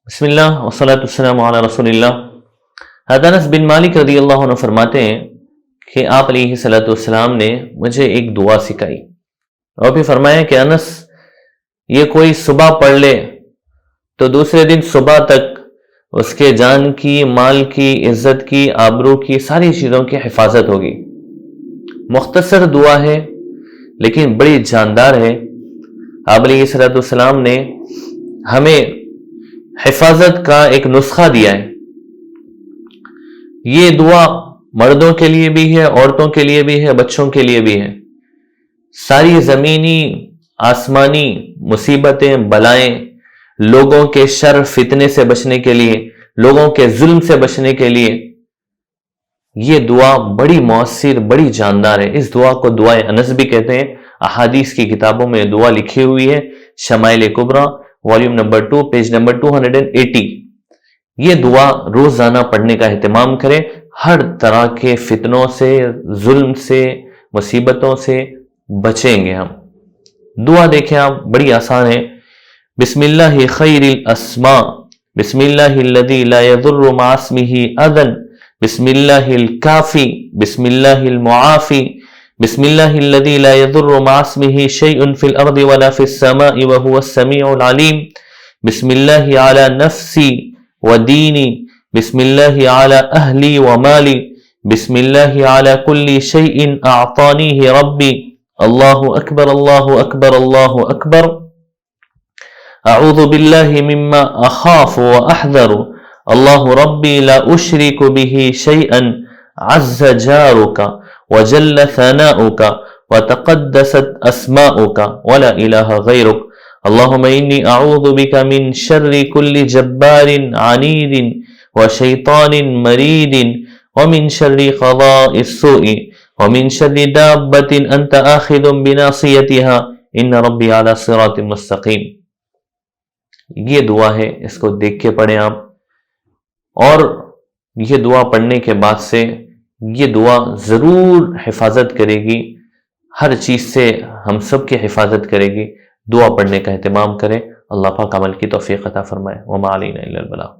بسم اللہ والصلاة والسلام علی رسول اللہ۔ حضرت انس بن مالک رضی اللہ عنہ فرماتے ہیں کہ آپ علیہ الصلوۃ والسلام نے مجھے ایک دعا سکھائی اور پھر فرمایا کہ انس، یہ کوئی صبح پڑھ لے تو دوسرے دن صبح تک اس کے جان کی، مال کی، عزت کی، آبرو کی، ساری چیزوں کی حفاظت ہوگی۔ مختصر دعا ہے لیکن بڑی جاندار ہے۔ آپ علیہ الصلوۃ والسلام نے ہمیں حفاظت کا ایک نسخہ دیا ہے۔ یہ دعا مردوں کے لیے بھی ہے، عورتوں کے لیے بھی ہے، بچوں کے لیے بھی ہے۔ ساری زمینی آسمانی مصیبتیں، بلائیں، لوگوں کے شر فتنے سے بچنے کے لیے، لوگوں کے ظلم سے بچنے کے لیے یہ دعا بڑی مؤثر، بڑی جاندار ہے۔ اس دعا کو دعائے انس بھی کہتے ہیں۔ احادیث کی کتابوں میں دعا لکھی ہوئی ہے، شمائل کبریٰ والیوم نمبر 2 پیج نمبر 280۔ یہ دعا روزانہ پڑھنے کا اہتمام کریں۔ ہر طرح کے فتنوں سے، ظلم سے، مصیبتوں سے بچیں گے ہم۔ دعا دیکھیں آپ، بڑی آسان ہے۔ بسم اللہ خیر الاسماء، بسم اللہ الذی لا یضر مع اسمہ اذی، بسم اللہ الکافی، بسم اللہ المعافی، بسم اللہ الذی لا یضر مع اسمہ شیء فی الارض ولا فی السماء وهو السمیع العلیم، بسم اللہ علی نفسی ودینی، بسم اللہ علی اہلی ومالی، بسم اللہ علی کل شیء اعطانیہ ربی، اللہ اکبر اللہ اکبر اللہ اکبر، اعوذ باللہ مما اخاف واحذر، اللہ ربی لا اشرک به شیئا عز جارک وجل ثناؤک وتقدست اسماؤک ولا الہ غیرک، اللہم انی اعوذ بک من شر کل جبار عنید وشیطان مرید ومن شر قضاء السوء ومن شر دابۃ انت آخذ بناصیتها ان ربی علی صراط مستقیم۔ یہ دعا ہے، اس کو دیکھ کے پڑھیں آپ، اور یہ دعا پڑھنے کے بعد سے یہ دعا ضرور حفاظت کرے گی، ہر چیز سے ہم سب کی حفاظت کرے گی۔ دعا پڑھنے کا اہتمام کریں۔ اللہ پاک عمل کی توفیق عطا فرمائے۔ وما علینا الا البلاغ۔